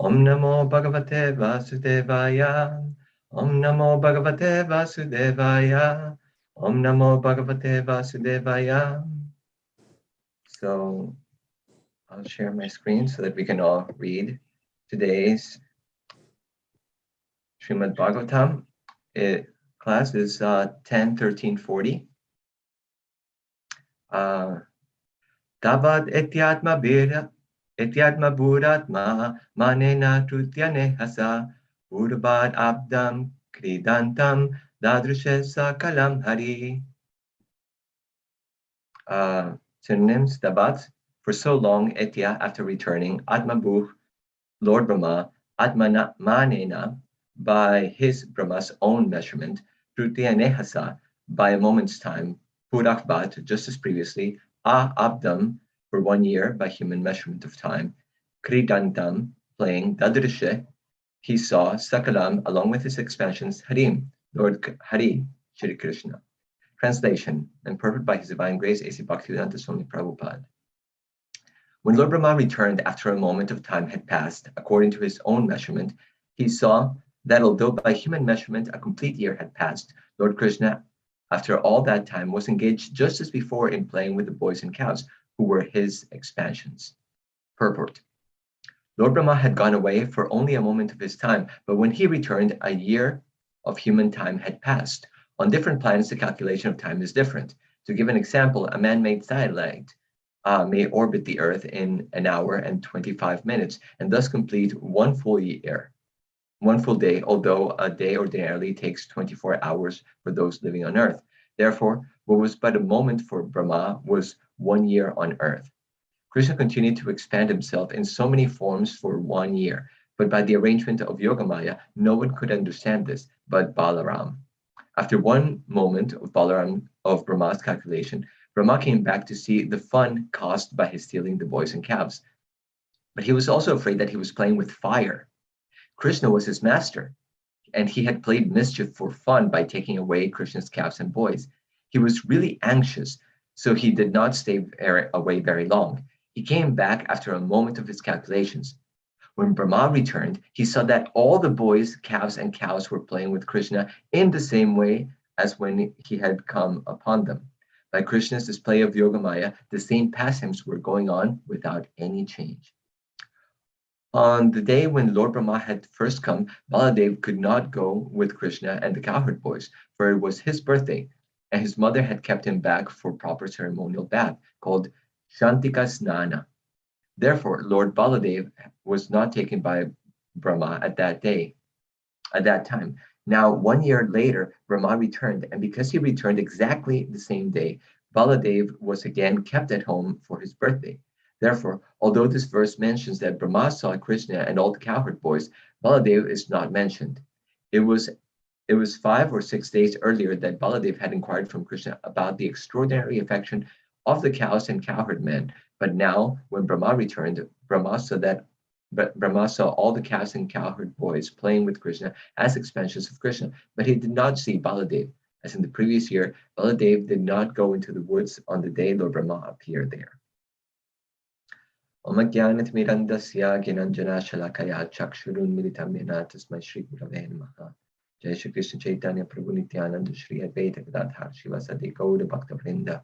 Om Namo Bhagavate Vasudevaya. Om Namo Bhagavate Vasudevaya. Om Namo Bhagavate Vasudevaya. So I'll share my screen so that we can all read today's Srimad Bhagavatam. Class is 10-13-40. Tavad etyatma bira etyatma buratma manena trutyane hasa urvad abdam kridantam dadrushe sakalam hari. Synonyms: Tabat, for so long, etya, after returning, atmabuh, Lord Brahma, atmana manena, by his Brahma's own measurement, trutyanehasa, by a moment's time, purakvat, just as previously, abdam, for 1 year, by human measurement of time, kridantam, playing, dadrishe, he saw, sakalam, along with his expansions, harim, Lord Hari, Shri Krishna. Translation and purport by His Divine Grace, A.C. Bhaktivedanta Swami Prabhupada. When Lord Brahma returned after a moment of time had passed, according to his own measurement, he saw that although by human measurement a complete year had passed, Lord Krishna, after all that time, was engaged just as before in playing with the boys and cows, who were his expansions. Purport. Lord Brahma had gone away for only a moment of his time, but when he returned, a year of human time had passed. On different planets, the calculation of time is different. To give an example, a man-made satellite may orbit the Earth in 1 hour and 25 minutes, and thus complete 1 full year, 1 full day, although a day ordinarily takes 24 hours for those living on Earth. Therefore, what was but a moment for Brahma was 1 year on Earth. Krishna continued to expand himself in so many forms for 1 year, but by the arrangement of Yogamaya, no one could understand this but Balaram. After 1 moment of Brahma's calculation, Brahma came back to see the fun caused by his stealing the boys and calves. But he was also afraid that he was playing with fire. Krishna was his master, and he had played mischief for fun by taking away Krishna's calves and boys. He was really anxious, so he did not stay away very long. He came back after a moment of his calculations. When Brahma returned, he saw that all the boys, calves, and cows were playing with Krishna in the same way as when he had come upon them. By Krishna's display of Yogamaya, the same pastimes were going on without any change. On the day when Lord Brahma had first come, Baladev could not go with Krishna and the cowherd boys, for it was his birthday, and his mother had kept him back for proper ceremonial bath, called Shantika Snana. Therefore, Lord Baladev was not taken by Brahma at that time. Now, 1 year later, Brahma returned, and because he returned exactly the same day, Baladev was again kept at home for his birthday. Therefore, although this verse mentions that Brahma saw Krishna and all the cowherd boys, Baladev is not mentioned. It was 5 or 6 days earlier that Baladev had inquired from Krishna about the extraordinary affection of the cows and cowherd men. But now, when Brahma returned, Brahma saw all the cows and cowherd boys playing with Krishna as expansions of Krishna, but he did not see Baladev. As in the previous year, Baladev did not go into the woods on the day Lord Brahma appeared there. Om Jnanatmirandasya Gnananjana Shalakaya Chakshurun Militam Yena Tasmai Shri Gurave Namaha. Jai Shri Krishna Chaitanya Prabhu Nityananda Shri Advaita Gadadhar Shivasadi Gauda Bhakta Vrinda.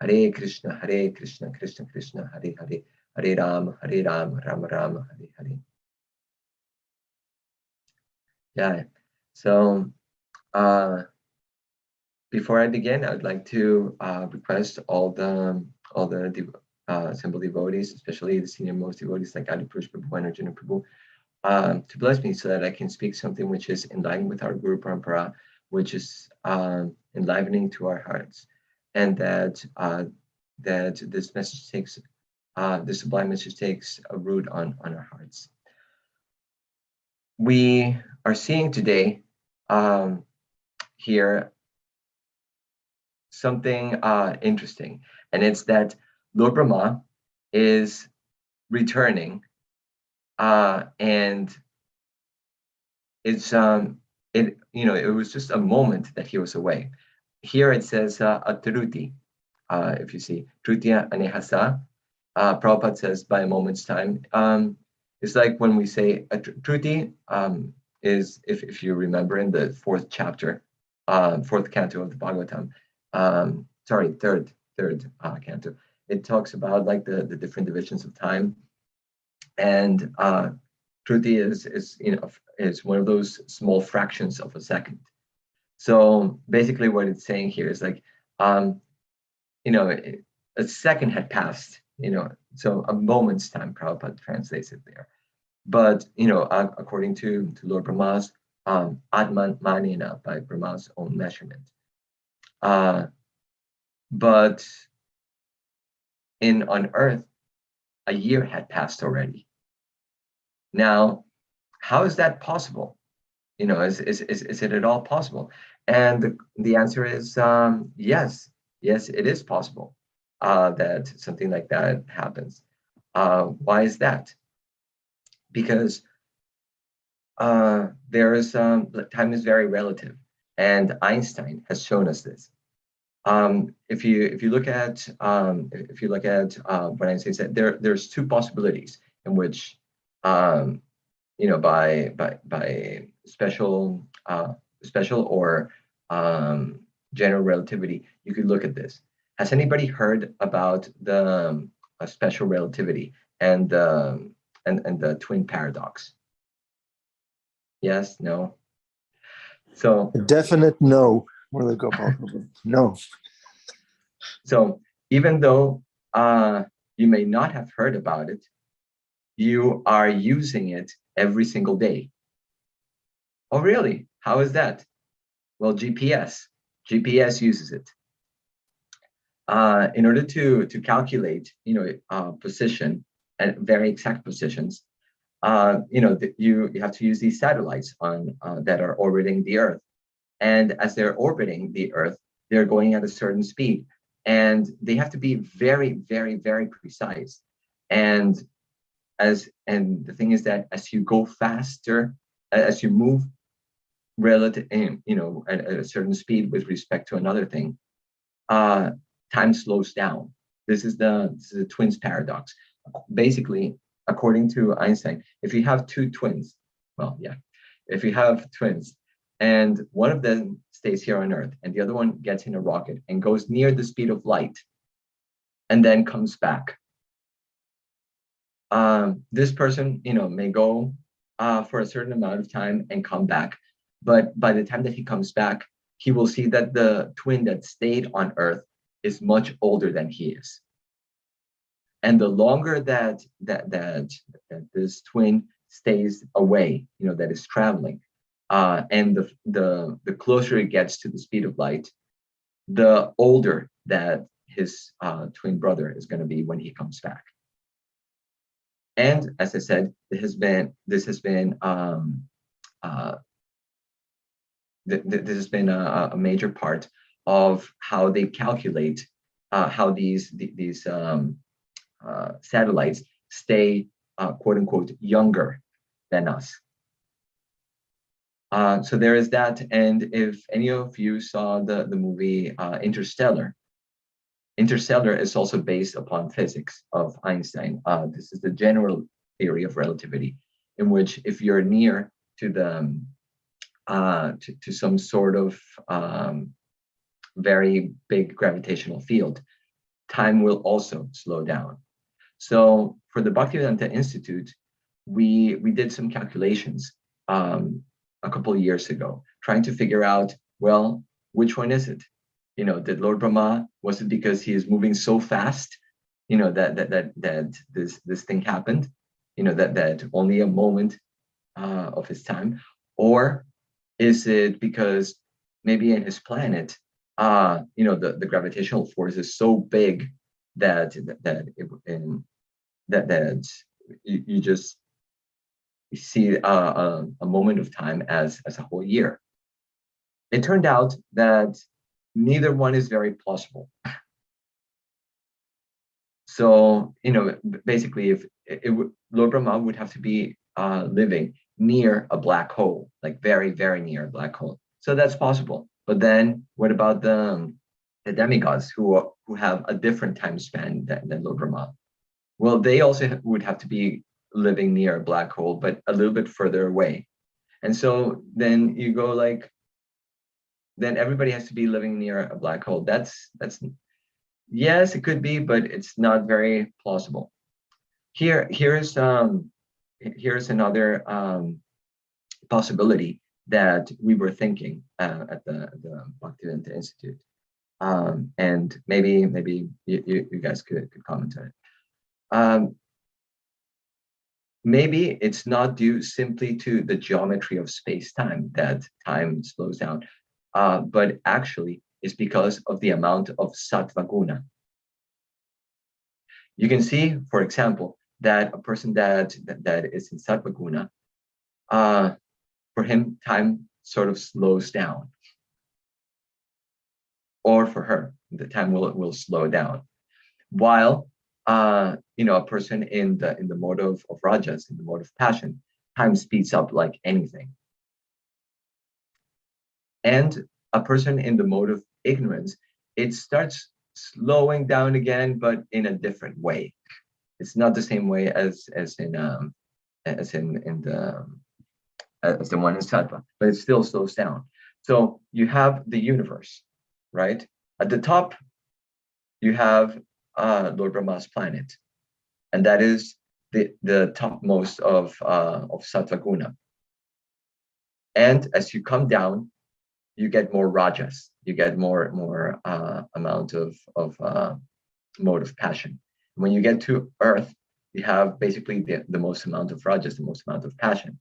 Hare Krishna, Krishna Krishna, Hare Hare, Hare Rama, Rama Rama, Hare Hare. Yeah. So, before I begin, I'd like to request all the simple devotees, especially the senior most devotees like Adi Purush Prabhu and Arjuna Prabhu, to bless me so that I can speak something which is in line with our Guru Parampara, which is enlivening to our hearts, and that this message takes, this sublime message takes a root on our hearts. We are seeing today here something interesting, and it's that Lord Brahma is returning, and it's it was just a moment that he was away. Here it says atruti, if you see trutya anehasa. Prabhupada says by a moment's time. It's like when we say Truti is, if you remember in the fourth chapter, fourth canto of the Bhagavatam, sorry, third canto, it talks about like the different divisions of time, and Truti is one of those small fractions of a second. So basically, what it's saying here is like, a second had passed, so a moment's time. Prabhupada translates it there. But according to Lord Brahma's Atman Manina, by Brahma's own measurement. But on Earth, a year had passed already. Now, how is that possible? Is it at all possible? And the answer is yes, it is possible that something like that happens. Why is that? Because there is time is very relative, and Einstein has shown us this. If you look at what Einstein said, there's two possibilities in which by special or general relativity, you could look at this. Has anybody heard about the special relativity and the twin paradox? Yes, no. So a definite no. Murli Gopal. No. So even though you may not have heard about it, you are using it every single day. Oh, really? How is that? Well, GPS uses it. In order to calculate, position and very exact positions, you have to use these satellites that are orbiting the Earth. And as they're orbiting the Earth, they're going at a certain speed, and they have to be very, very, very precise. And the thing is that as you go faster, as you move relative, at a certain speed with respect to another thing, time slows down. This is the twins paradox. Basically, according to Einstein, if you have two twins, if you have twins, and one of them stays here on Earth, and the other one gets in a rocket and goes near the speed of light, and then comes back. This person, may go for a certain amount of time and come back, but by the time that he comes back, he will see that the twin that stayed on Earth is much older than he is. And the longer that this twin stays away, that is traveling, and the closer it gets to the speed of light, the older that his twin brother is going to be when he comes back. And as I said, this has been a major part of how they calculate how these satellites stay quote unquote younger than us. So there is that. And if any of you saw the movie Interstellar is also based upon physics of Einstein. This is the general theory of relativity, in which if you're near to the to some sort of very big gravitational field, time will also slow down. So for the Bhaktivedanta Institute, we did some calculations a couple of years ago, trying to figure out, well, which one is it? Did Lord Brahma, was it because he is moving so fast, that this thing happened, that only a moment of his time? Or is it because maybe in his planet, the gravitational force is so big that you just see a moment of time as a whole year? It turned out that neither one is very plausible. So, basically, if Lord Brahma would have to be living near a black hole, like very, very near a black hole. So that's possible. But then what about the demigods who have a different time span than Lord Brahma? Well, they also would have to be living near a black hole, but a little bit further away. And so then you go like, then everybody has to be living near a black hole. That's yes, it could be, but it's not very plausible. Here's another possibility that we were thinking at the Bhaktivedanta Institute, and maybe you guys could comment on it. Maybe it's not due simply to the geometry of space-time that time slows down, but actually it's because of the amount of sattva guna. You can see, for example, that a person that is in sattva guna, for him, time sort of slows down. Or for her, the time will slow down. While a person in the mode of rajas, in the mode of passion, time speeds up like anything. And a person in the mode of ignorance, it starts slowing down again, but in a different way. It's not the same way as in the one in sattva, but it still slows down. So you have the universe, right? At the top, you have Lord Brahma's planet, and that is the topmost of sattva guna. And as you come down, you get more rajas, you get more amount of mode of passion. When you get to earth, you have basically the most amount of rajas, the most amount of passion.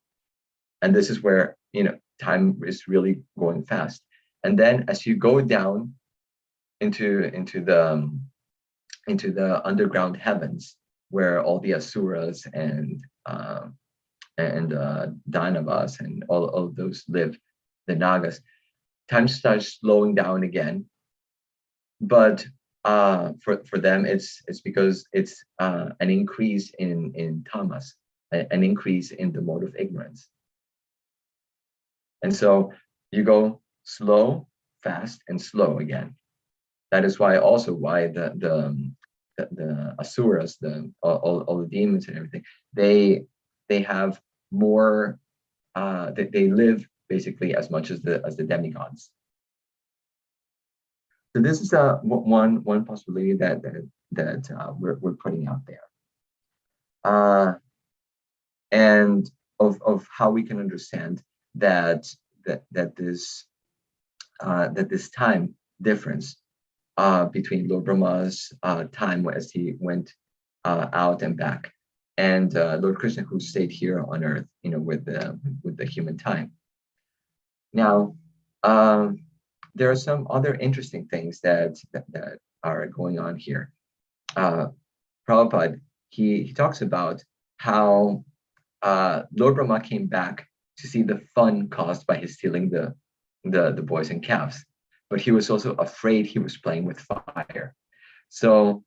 And this is where time is really going fast. And then as you go down into the underground heavens, where all the asuras and Danavas and all of those live, the Nagas, time starts slowing down again. But for them, it's because it's an increase in tamas, an increase in the mode of ignorance. And so you go slow, fast, and slow again. That is why the asuras, all the demons and everything, they have more. They live basically as much as the demigods. So this is one possibility that we're putting out there, and of how we can understand that this time difference between Lord Brahma's time as he went out and back, and Lord Krishna, who stayed here on earth, with the human time. Now, there are some other interesting things that are going on here. Prabhupada, he talks about how Lord Brahma came back to see the fun caused by his stealing the boys and calves, but he was also afraid he was playing with fire. So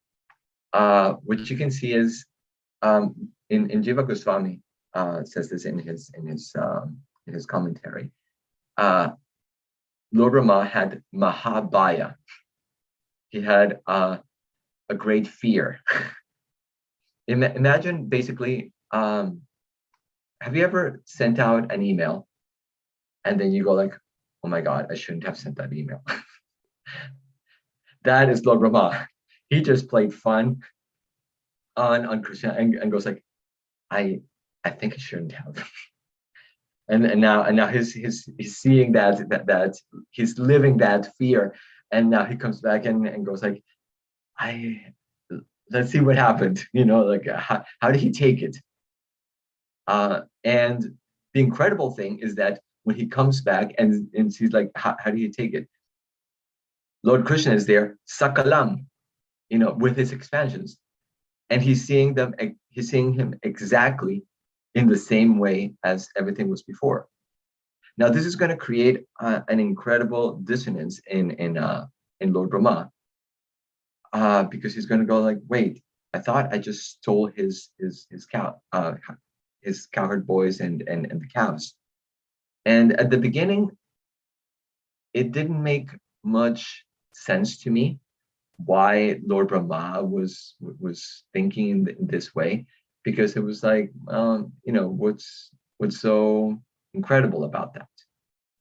what you can see is in Jiva Goswami says this in his commentary. Lord Brahma had Mahabhaya. He had a great fear. Imagine basically, have you ever sent out an email and then you go like, oh my God, I shouldn't have sent that email. That is Lord Brahma. He just played fun on Krishna and goes like, I think I shouldn't have. And now he's seeing that he's living that fear, and now he comes back and goes like, let's see what happened. Like how did he take it? And the incredible thing is that when he comes back and he's like, how do you take it? Lord Krishna is there, Sakalam, with his expansions, and he's seeing him exactly in the same way as everything was before. Now, this is going to create an incredible dissonance in Lord Brahma, because he's going to go like, wait, I thought I just stole his cowherd boys and the cows. And at the beginning, it didn't make much sense to me why Lord Brahma was thinking in this way. because it was like, what's so incredible about that,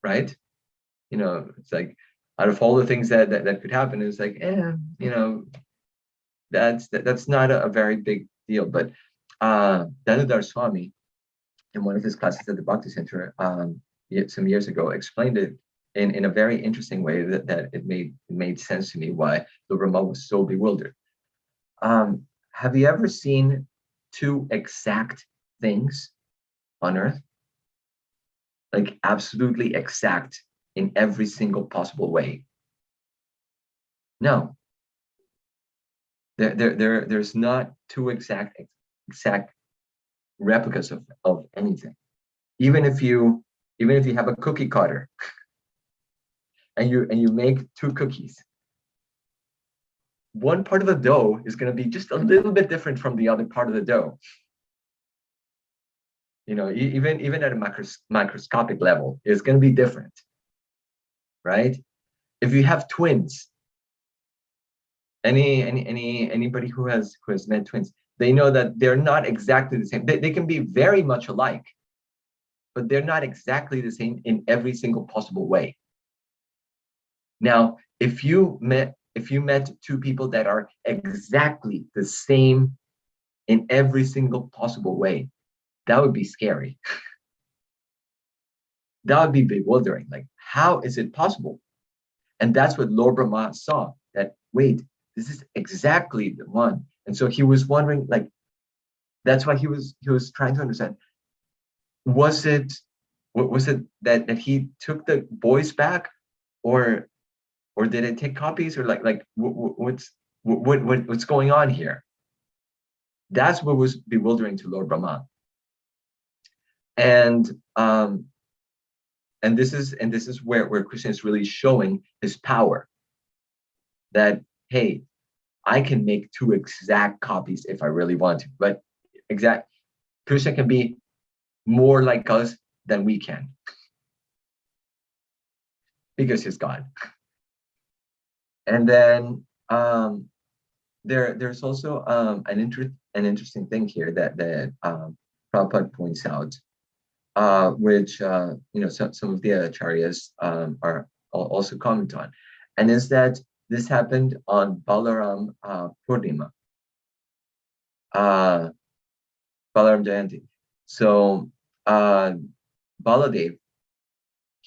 right? It's like, out of all the things that could happen, it's like, that's not a very big deal. But Danudar Swami, in one of his classes at the Bhakti Center some years ago, explained it in a very interesting way that it made sense to me why the Brahma was so bewildered. Have you ever seen two exact things on earth? Like absolutely exact in every single possible way? No. There's not two exact replicas of anything. Even if you have a cookie cutter and you make two cookies, one part of the dough is going to be just a little bit different from the other part of the dough. Even at a microscopic level, it's going to be different, right? If you have twins, anybody who has met twins, they know that they're not exactly the same. They can be very much alike, but they're not exactly the same in every single possible way. Now, if you met two people that are exactly the same in every single possible way, that would be scary. That would be bewildering. Like, how is it possible? And that's what Lord Brahma saw, that, wait, this is exactly the one. And so he was wondering, like, that's why he was trying to understand, was it that he took the boys back, or did it take copies, or what's going on here? That's what was bewildering to Lord Brahma. And this is where Krishna is really showing his power, that, hey, I can make two exact copies if I really want to, but Krishna can be more like us than we can, because he's God. And then there's also an interesting thing here that Prabhupada points out, which some of the acharyas are also comment on, and is that this happened on Balaram Purnima, Balaram Jayanti. So Baladev,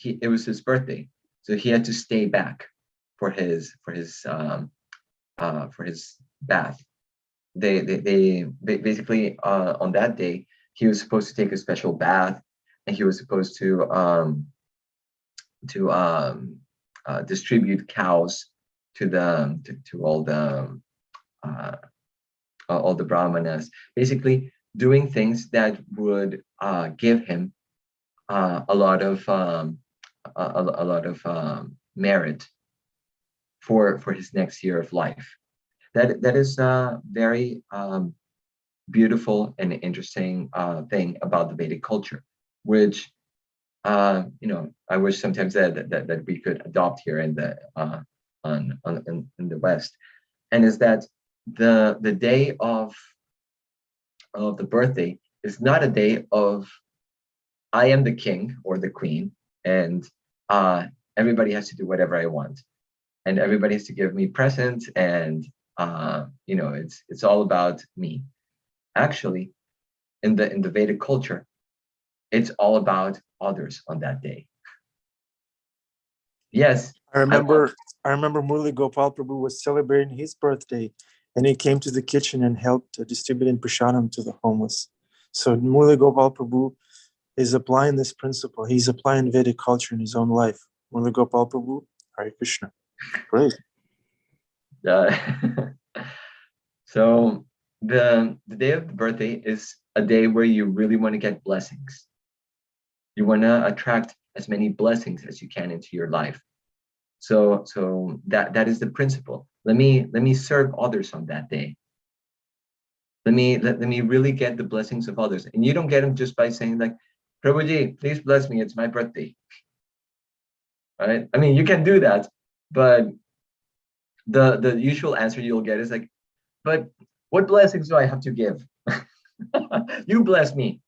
it was his birthday, so he had to stay back for his bath. They basically, on that day, he was supposed to take a special bath, and he was supposed to distribute cows to all the brahmanas, basically doing things that would give him a lot of merit for his next year of life. That is a very beautiful and interesting thing about the Vedic culture, which I wish sometimes that we could adopt here in the in the West, and is that the day of the birthday is not a day of, I am the king or the queen, and everybody has to do whatever I want, and everybody has to give me presents, and it's all about me. Actually, in the Vedic culture, it's all about others on that day. Yes, I remember Murli Gopal Prabhu was celebrating his birthday, and he came to the kitchen and helped distributing prasadam to the homeless. So Murli Gopal Prabhu is applying this principle. He's applying Vedic culture in his own life. Murli Gopal Prabhu, Hare Krishna. Great. So the day of the birthday is a day where you really want to get blessings. You want to attract as many blessings as you can into your life. So that is the principle. Let me serve others on that day. Let me really get the blessings of others. And you don't get them just by saying, like, Prabhuji, please bless me, it's my birthday. Right? I mean, you can do that, but the usual answer you'll get is like, but what blessings do I have to give? You bless me.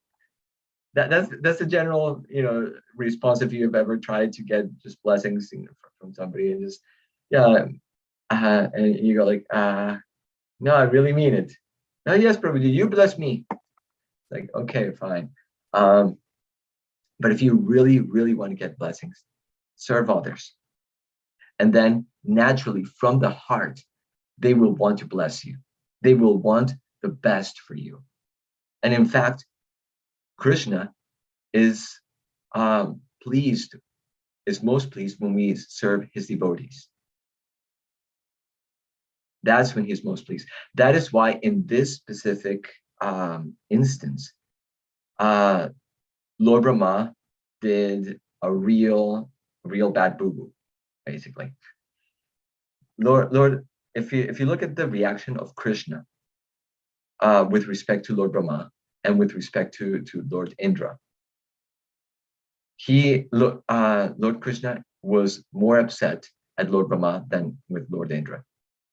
That's the general, response if you've ever tried to get just blessings, from somebody, and just, yeah, and you go like, no, I really mean it. No, yes, Prabhuji, you bless me. Like, okay, fine. But if you really, really want to get blessings, serve others. And then naturally, from the heart, they will want to bless you. They will want the best for you. And in fact, Krishna is pleased, is most pleased when we serve his devotees. That's when he's most pleased. That is why in this specific instance, Lord Brahma did a real bad boo-boo, basically. Lord, if you look at the reaction of Krishna with respect to Lord Brahma and with respect to Lord Indra, Lord Krishna was more upset at Lord Brahma than with Lord Indra.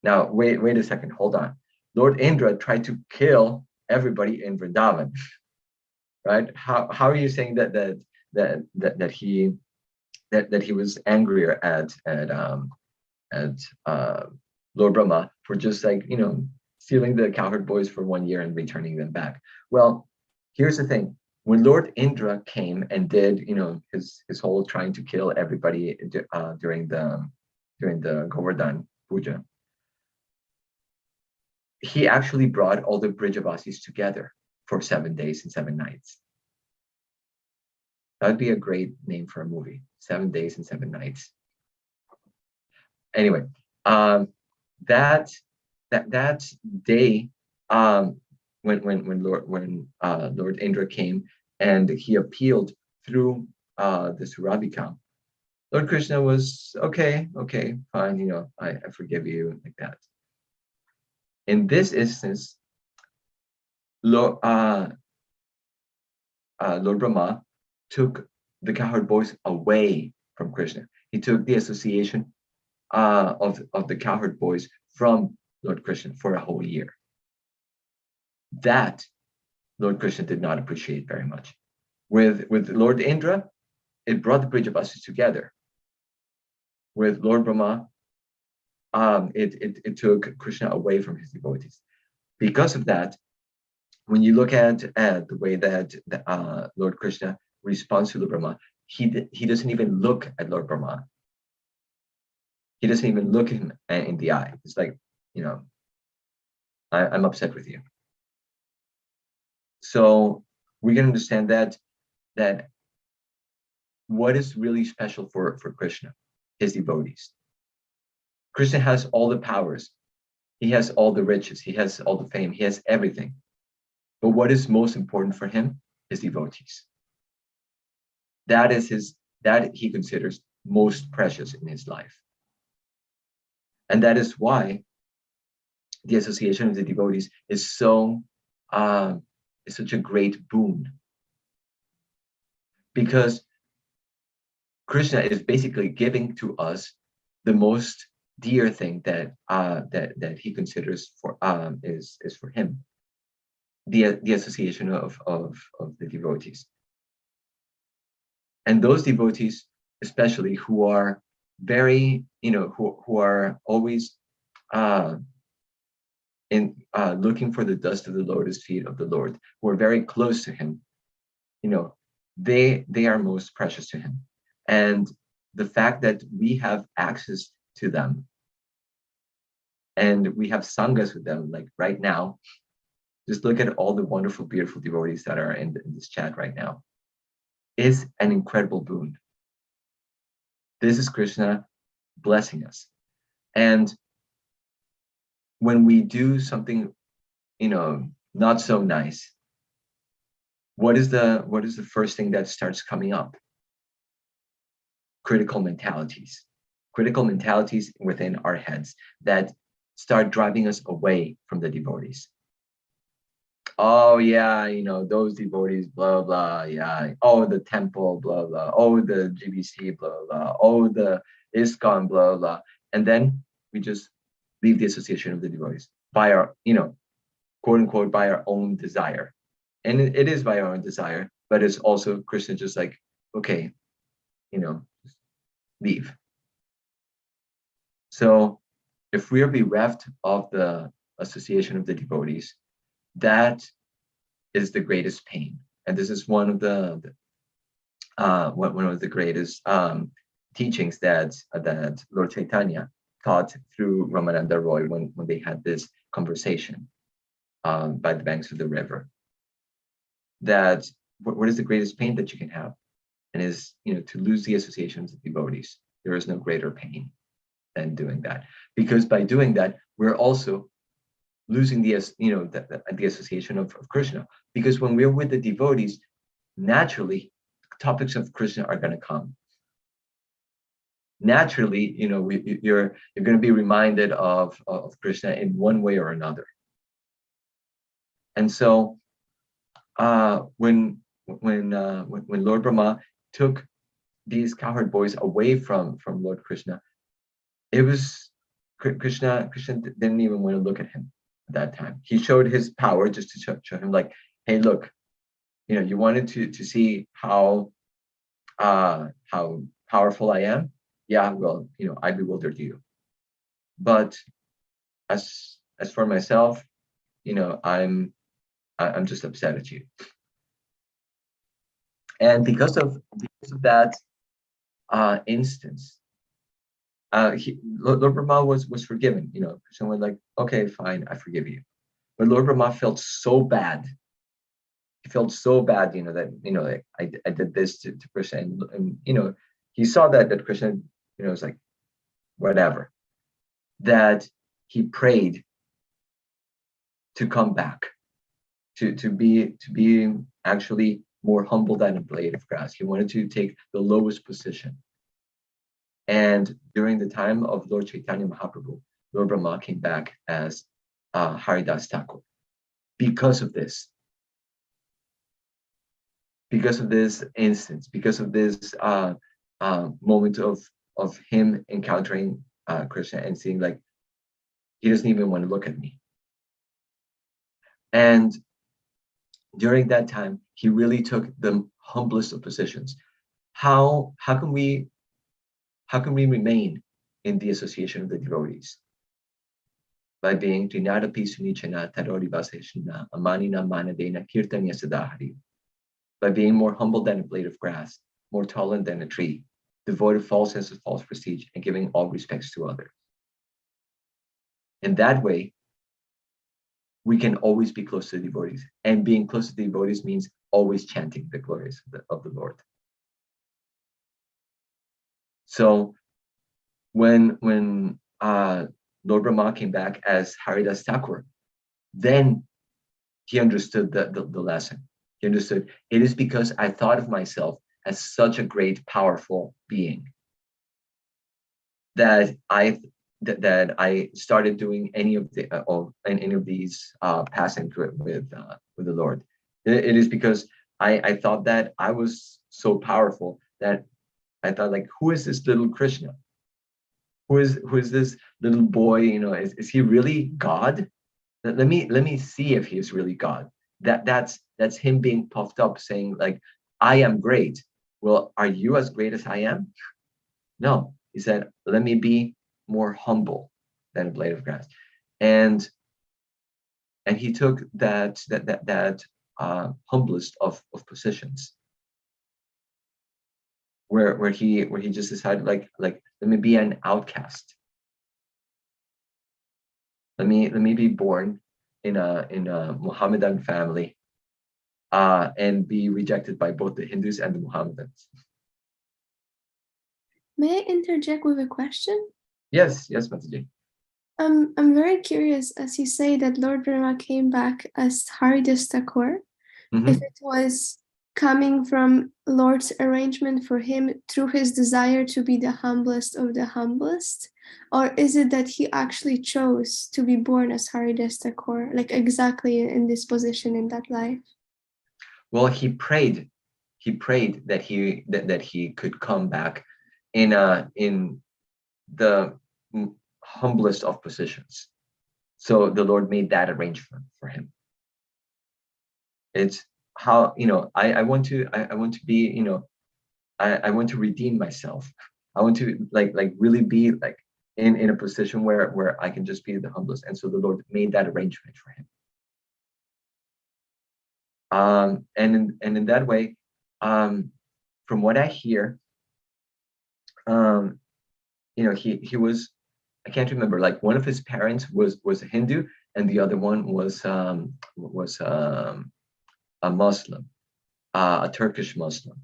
Now, wait a second, hold on. Lord Indra tried to kill everybody in Vrindavan, right? How are you saying that he was angrier at Lord Brahma for just like, stealing the cowherd boys for 1 year and returning them back? Well, here's the thing. When Lord Indra came and did, his whole trying to kill everybody during the Govardhan Puja, he actually brought all the Brijavasis together for 7 days and 7 nights. That would be a great name for a movie, 7 days and 7 nights. Anyway, that day, when Lord Indra came and he appealed through the Surabhika, Lord Krishna was okay, fine, I forgive you, like that. In this instance, Lord Brahma took the cowherd boys away from Krishna. He took the association of the cowherd boys from Lord Krishna for a whole year. That Lord Krishna did not appreciate very much. With Lord Indra, it brought the Brijavasis together. With Lord Brahma, it took Krishna away from his devotees. Because of that, when you look at the way that Lord Krishna responds to Lord Brahma, he doesn't even look at Lord Brahma. He doesn't even look him in the eye. It's like, I'm upset with you. So we can understand that what is really special for Krishna, his devotees. Krishna has all the powers. He has all the riches. He has all the fame. He has everything. But what is most important for him? His devotees. That he considers most precious in his life. And that is why the association of the devotees is such a great boon. Because Krishna is basically giving to us the most dear thing that he considers is for him. The association of the devotees. And those devotees, especially who are very, who are always looking for the dust of the lotus feet of the Lord, who are very close to him, they are most precious to him. And the fact that we have access to them and we have sanghas with them, like right now, just look at all the wonderful, beautiful devotees that are in this chat right now, is an incredible boon. This is Krishna blessing us. And when we do something, not so nice, what is the first thing that starts coming up? Critical mentalities within our heads that start driving us away from the devotees. Oh yeah, those devotees, blah blah, yeah. Oh, the temple, blah blah. Oh, the GBC, blah blah. Oh, the ISKCON, blah blah. And then we just leave the association of the devotees by our, quote unquote, by our own desire, And it is by our own desire, but it's also Krishna just like, okay, just leave. So if we are bereft of the association of the devotees, that is the greatest pain. And this is one of the greatest teachings that Lord Chaitanya taught through Ramananda Roy when they had this conversation by the banks of the river. That what is the greatest pain that you can have, and is to lose the associations of devotees. There is no greater pain than doing that, because by doing that we're also losing the association of Krishna. Because when we're with the devotees, naturally topics of Krishna are going to come. Naturally, you're going to be reminded of Krishna in one way or another. And so when Lord Brahma took these cowherd boys away from Lord Krishna, it was Krishna didn't even want to look at him at that time. He showed his power just to show him, like, hey, look, you wanted to see how powerful I am. Yeah, well, I bewildered you. But as for myself, I'm just upset at you. And because of that instance, Lord Brahma was forgiven. Krishna was like, okay, fine, I forgive you. But Lord Brahma felt so bad. He felt so bad, that like, I did this to Krishna, and he saw that Krishna, was like, whatever. That he prayed to come back, to be actually more humble than a blade of grass. He wanted to take the lowest position. And during the time of Lord Chaitanya Mahaprabhu, Lord Brahma came back as Haridas Thakur. Because of this instance, because of this moment of him encountering Krishna and seeing, like, he doesn't even want to look at me. And during that time, he really took the humblest of positions. How can we remain in the association of the devotees? By being Trinadapi Sunichana Tadori Vaseshna Amanina Manadena Kirtanya Sadahari. By being more humble than a blade of grass, more tolerant than a tree, devoid of false sense of false prestige, and giving all respects to others. In that way, we can always be close to the devotees. And being close to the devotees means always chanting the glories of the Lord. So when Lord Brahma came back as Haridas Thakur, then he understood the lesson. He understood, it is because I thought of myself as such a great, powerful being that I started doing any of these passing with the Lord. It is because I thought that I was so powerful that I thought, like, who is this little Krishna? Who is this little boy? Is he really God? Let me see if he is really God. That's him being puffed up, saying, like, I am great. Well, are you as great as I am? No. He said, let me be more humble than a blade of grass. And he took that humblest of positions, where he just decided, like let me be an outcast. Let me be born in a Mohammedan family, and be rejected by both the Hindus and the Mohammedans. May I interject with a question? Yes, Mataji. I'm very curious, as you say that Lord Brahma came back as Haridas Thakur, if it was coming from Lord's arrangement for him through his desire to be the humblest of the humblest, or is it that he actually chose to be born as Haridas Thakur, like exactly in this position in that life? Well, he prayed that he could come back in the humblest of positions. So the Lord made that arrangement for him. It's how, I want to be, I want to redeem myself. I want to like really be like in a position where I can just be the humblest. And so the Lord made that arrangement for him. And in that way, from what I hear, he was, I can't remember, like one of his parents was a Hindu and the other one was a Muslim, a Turkish Muslim.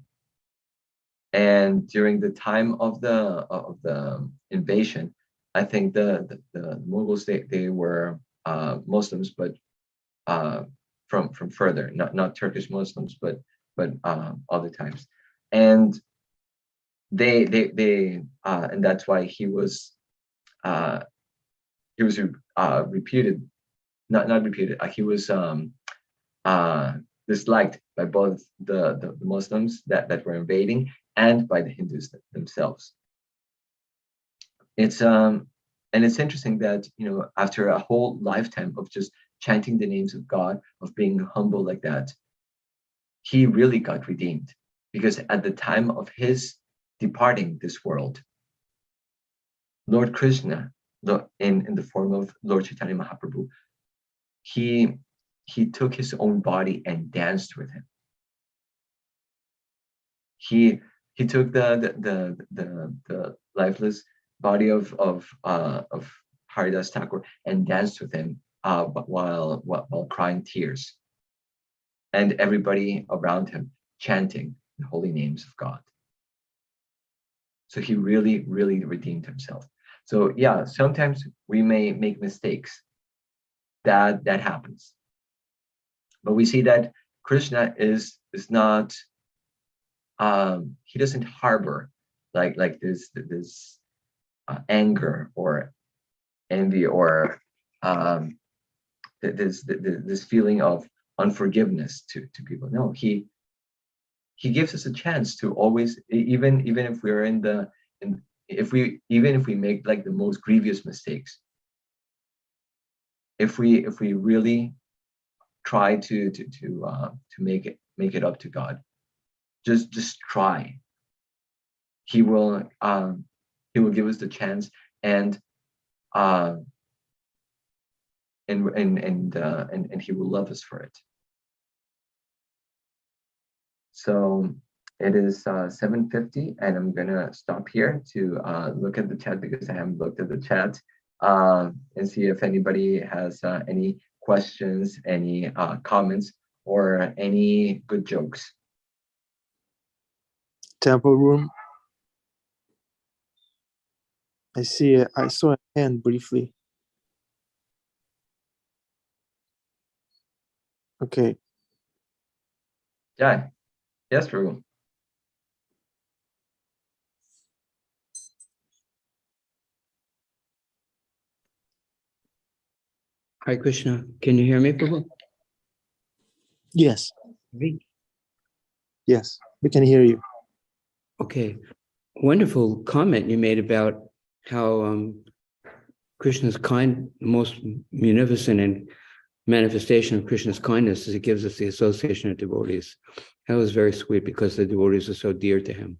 And during the time of the invasion, I think the Mughals, they were Muslims, but from further, not Turkish Muslims, but other types. And they and that's why he was reputed, not reputed. He was disliked by both the Muslims that were invading and by the Hindus themselves. It's and it's interesting that after a whole lifetime of just chanting the names of God, of being humble like that, he really got redeemed, because at the time of his departing this world, Lord Krishna, in the form of Lord Chaitanya Mahaprabhu, he took his own body and danced with him. He took the lifeless body of Haridas Thakur and danced with him while crying tears, and everybody around him chanting the holy names of God. So he really, really redeemed himself. So yeah, sometimes we may make mistakes. That happens. But we see that Krishna is not, he doesn't harbor like this anger or envy or this feeling of unforgiveness to people. No, he gives us a chance to always, even if we're if we make like the most grievous mistakes, if we really try to make it up to God, just try. He will give us the chance, and he will love us for it. So it is 7:50, and I'm gonna stop here to look at the chat, because I haven't looked at the chat, and see if anybody has any questions, any comments, or any good jokes. Temple room. I saw a hand briefly. Okay. Yeah. Yes, Drew. Hare Krishna. Can you hear me, Prabhu? Yes. Me? Yes, we can hear you. Okay. Wonderful comment you made about how Krishna's most munificent and manifestation of Krishna's kindness is it gives us the association of devotees. That was very sweet, because the devotees are so dear to him.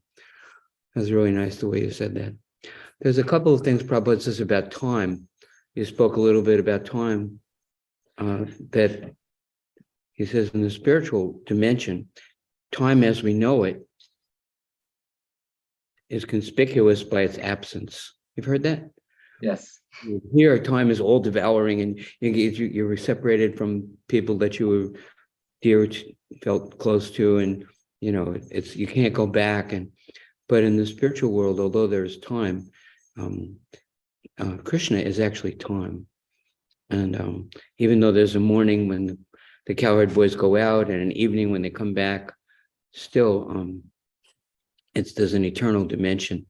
That was really nice the way you said that. There's a couple of things, Prabhupada says about time. You spoke a little bit about time, that he says in the spiritual dimension, time as we know it is conspicuous by its absence. You've heard that? Yes. Here, time is all devouring, and you're separated from people that you were dear, felt close to, and you can't go back. But in the spiritual world, although there's time, Krishna is actually time. And even though there's a morning when the cowherd boys go out and an evening when they come back, still there's an eternal dimension.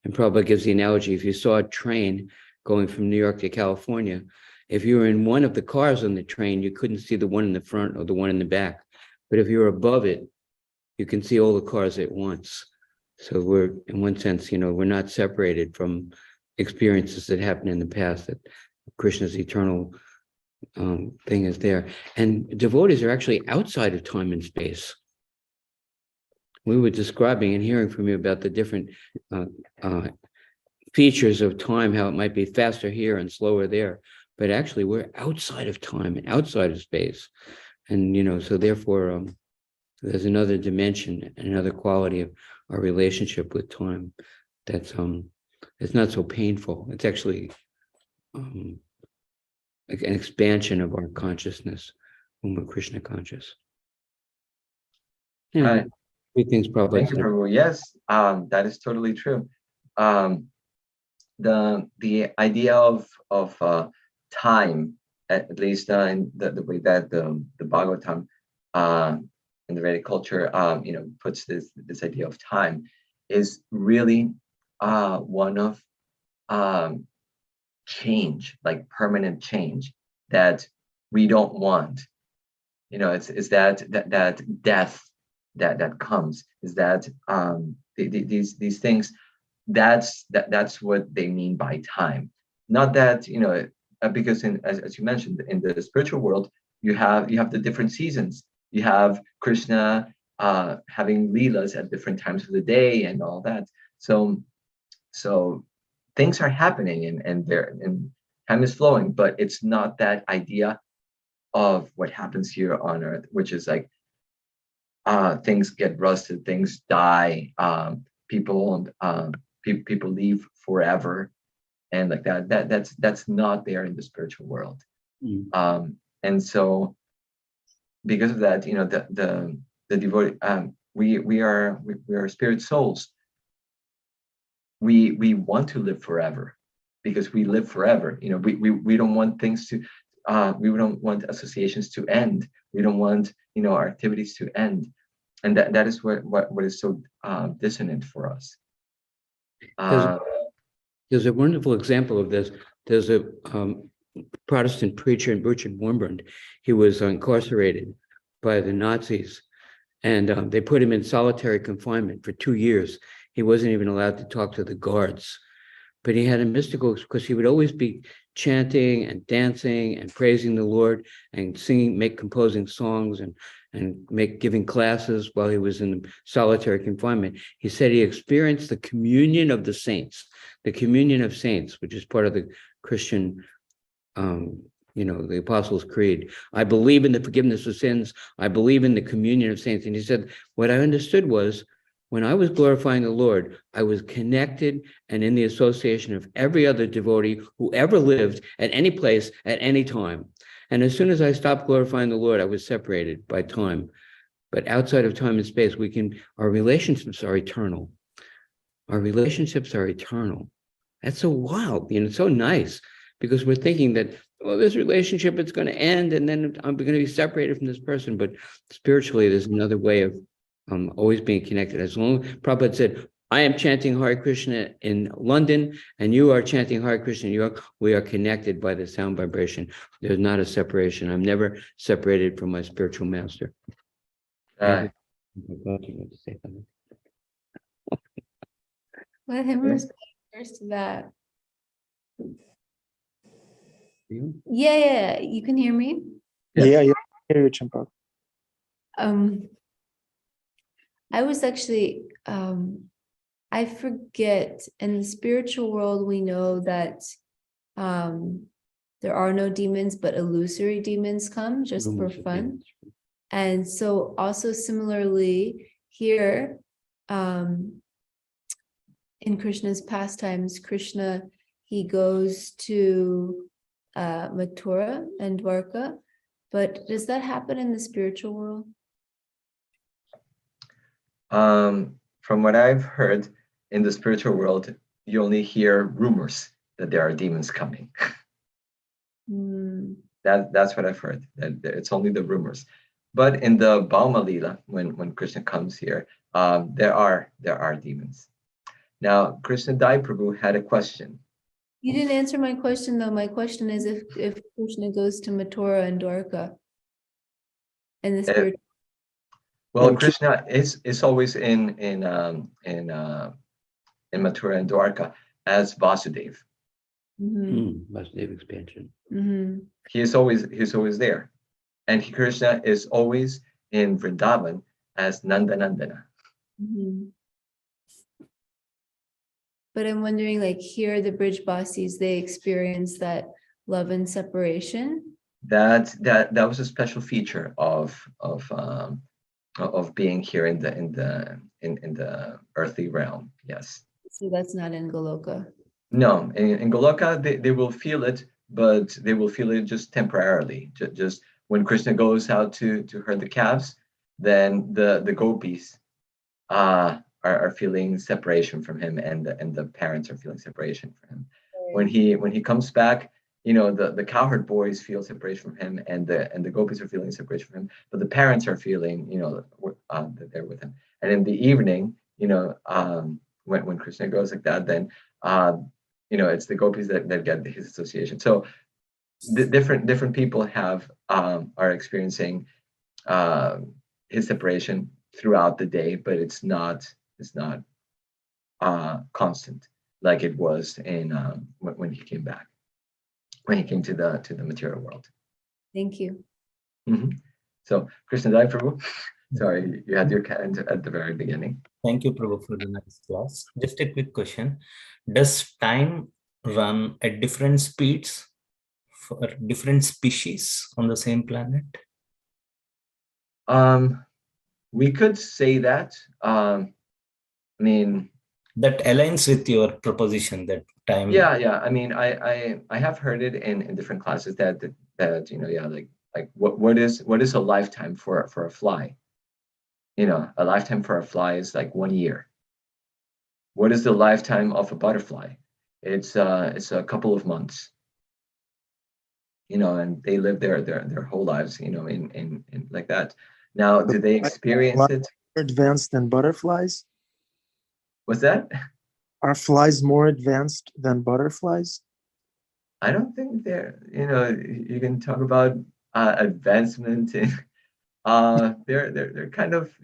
And Prabhupada gives the analogy, if you saw a train going from New York to California, if you were in one of the cars on the train, you couldn't see the one in the front or the one in the back. But if you're above it, you can see all the cars at once. So we're, in one sense, we're not separated from experiences that happened in the past, that Krishna's eternal thing is there. And devotees are actually outside of time and space. We were describing and hearing from you about the different features of time, how it might be faster here and slower there. But actually, we're outside of time and outside of space. And, so therefore, there's another dimension, another quality of our relationship with time that's it's not so painful. It's actually like an expansion of our consciousness when we're Krishna conscious. Yeah, three things probably. Thank you, Prabhu. Yes, that is totally true. The idea of time, at least in the way that the Bhagavatam in the Vedic culture, puts this idea of time, is really one of change, like permanent change that we don't want. It's that death that comes, is that these things. That's what they mean by time. Not that because as you mentioned, in the spiritual world, you have the different seasons. You have Krishna having leelas at different times of the day and all that. So things are happening and time is flowing, but it's not that idea of what happens here on earth, which is like things get rusted, things die, people leave forever, and like that's not there in the spiritual world. And so because of that, the devotee, we are spirit souls. We want to live forever because we live forever. We don't want things to we don't want associations to end. We don't want our activities to end, and that is what is so dissonant for us. There's a wonderful example of this. There's a Protestant preacher in Richard Wurmbrand. He was incarcerated by the Nazis, and they put him in solitary confinement for 2 years. He wasn't even allowed to talk to the guards, but he had a mystical, because he would always be chanting and dancing and praising the Lord and singing, composing songs and giving classes while he was in solitary confinement. He said he experienced the communion of the saints, which is part of the Christian, the Apostles' Creed. I believe in the forgiveness of sins. I believe in the communion of saints. And he said, what I understood was, when I was glorifying the Lord, I was connected and in the association of every other devotee who ever lived at any place at any time. And as soon as I stopped glorifying the Lord, I was separated by time. But outside of time and space, our relationships are eternal. Our relationships are eternal. That's so wild, it's so nice, because we're thinking that, this relationship, it's going to end, and then I'm going to be separated from this person. But spiritually, there's another way of always being connected. As long as Prabhupada said, I am chanting Hare Krishna in London, and you are chanting Hare Krishna in New York, we are connected by the sound vibration. There's not a separation. I'm never separated from my spiritual master. Let him respond first to that. Yeah, you can hear me? Yeah, I hear you, Champa. I was actually, I forget, in the spiritual world, we know that there are no demons, but illusory demons come just for fun. And so also similarly here, in Krishna's pastimes, Krishna, he goes to Mathura and Dwarka, but does that happen in the spiritual world? From what I've heard, in the spiritual world, you only hear rumors that there are demons coming. That's what I've heard. That it's only the rumors. But in the Bauma Lila, when Krishna comes here, there are demons. Now, Krishna Dai Prabhu had a question. You didn't answer my question, though. My question is if Krishna goes to Mathura and Dwarka in the spirit. Well, Krishna is always in Mathura and Dwarka as Vasudeva. Vasudev expansion. He's always there. And Krishna is always in Vrindavan as Nandanandana. But I'm wondering, like here, the Bridge Basis, they experience that love and separation. That was a special feature of being here in the earthly realm. Yes. So that's not in Goloka. No, in Goloka they will feel it, but they will feel it just temporarily. Just when Krishna goes out to herd the calves, then the gopis are feeling separation from him, and the parents are feeling separation from him. Right. When he comes back, the cowherd boys feel separation from him, and the gopis are feeling separation from him, but the parents are feeling that they're with him. And in the evening, when Krishna goes like that, then it's the gopis that get his association. So different people are experiencing his separation throughout the day, but it's not constant like it was in when he came back, when he came to the material world. Thank you. So Krishna Dai Prabhu, sorry, you had your hand at the very beginning. Thank you, Prabhu, for the nice class. Just a quick question. Does time run at different speeds for different species on the same planet? We could say that. I mean, that aligns with your proposition that time. Yeah. I mean, I have heard it in different classes that like what is a lifetime for a fly? A lifetime for a fly is like 1 year. What is the lifetime of a butterfly? It's a couple of months. And they live their whole lives, in like that. Now, do they experience it? More advanced than butterflies? What's that? Are flies more advanced than butterflies? I don't think they're, you can talk about advancement in, they're kind of,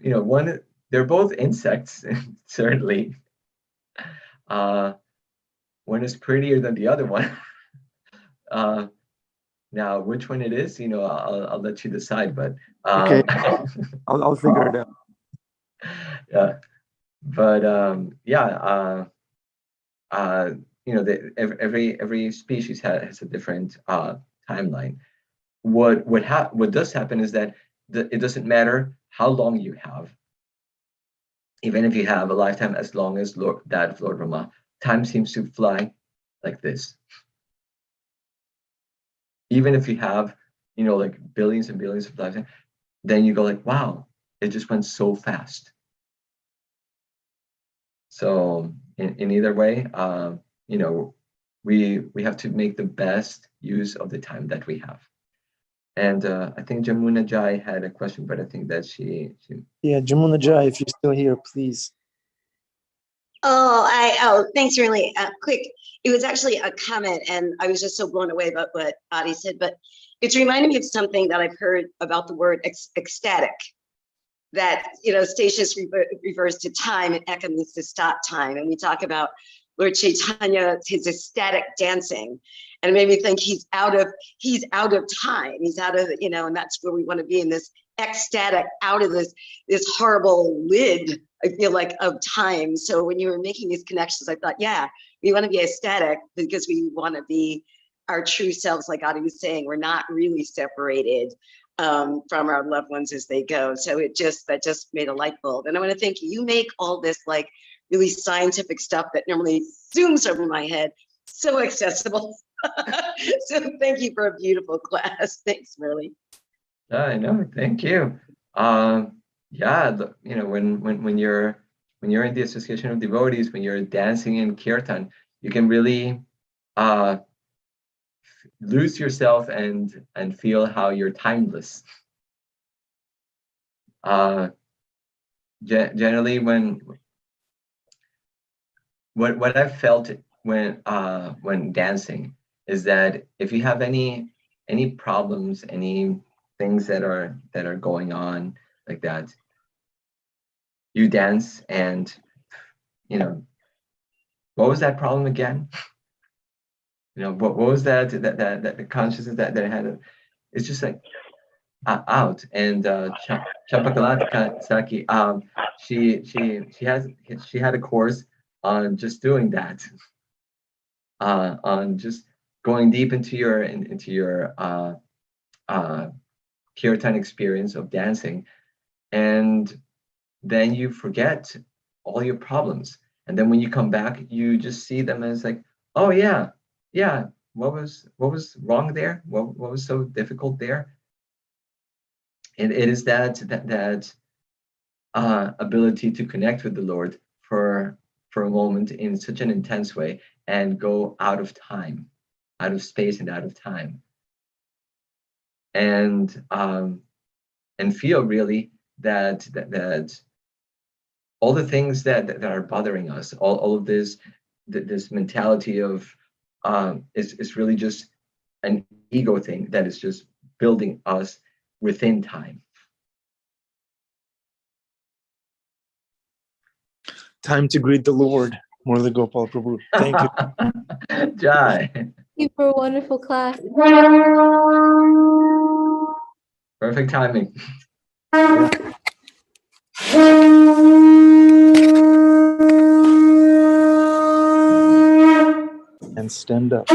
they're both insects, certainly. One is prettier than the other one. Now, which one it is, I'll let you decide, but okay, I'll figure it out. Yeah, but every species has a different timeline. What does happen is that it doesn't matter how long you have, even if you have a lifetime as long as that of Lord Brahma, time seems to fly like this. Even if you have, like billions and billions of lifetimes, then you go like, wow, it just went so fast. So in either way, we have to make the best use of the time that we have. And I think Jamuna Jai had a question, but I think that she... Yeah, Jamuna Jai, if you're still here, please. Thanks, really quick. It was actually a comment, and I was just so blown away about what Adi said, but it's reminding me of something that I've heard about the word ecstatic. That, stasis refers to time, and eka means to stop time. And we talk about Lord Chaitanya, his ecstatic dancing. And it made me think he's out of time. He's out of, and that's where we want to be, in this ecstatic, out of this horrible lid, I feel like, of time. So when you were making these connections, I thought, yeah, we want to be ecstatic because we want to be our true selves, like Adi was saying. We're not really separated from our loved ones as they go. So that just made a light bulb. And I want to thank you. You make all this like really scientific stuff that normally zooms over my head so accessible. So thank you for a beautiful class. Thanks, Murli. I know. Thank you. Yeah, when you're in the association of devotees, when you're dancing in kirtan, you can really lose yourself and feel how you're timeless. Generally, what I've felt when dancing is that if you have any problems, any things that are going on like that, you dance and what was that problem again? what was that the consciousness that I had? It's just like out. And Champakalati Saki, she had a course on just doing that, on just going deep into your kirtan experience of dancing, and then you forget all your problems, and then when you come back, you just see them as like, oh yeah, what was wrong there? What was so difficult there? And it is that ability to connect with the Lord for a moment in such an intense way and go out of time, out of space and out of time, and feel really that all the things that are bothering us, all of this mentality of is really just an ego thing that is just building us within time. Time to greet the Lord, Murli Gopal Prabhu. Thank you. Jai. Thank you for a wonderful class. Perfect timing. And stand up.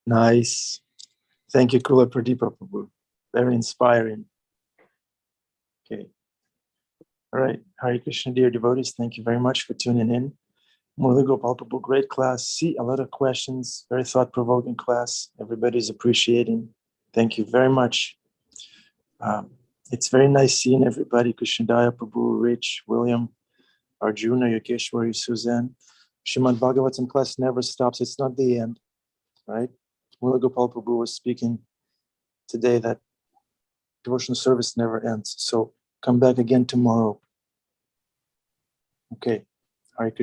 Nice. Thank you, Kula Pradeepa Prabhu. Very inspiring. Okay. All right. Hare Krishna, dear devotees, thank you very much for tuning in. Murli Gopal Prabhu, great class. See, a lot of questions, very thought-provoking class. Everybody's appreciating. Thank you very much. It's very nice seeing everybody. Krishnadaya Prabhu, Rich, William, Arjuna, Yogeshwari, Suzanne. Srimad Bhagavatam class never stops. It's not the end, right? Murli Gopal Prabhu was speaking today that devotional service never ends. So come back again tomorrow. Okay.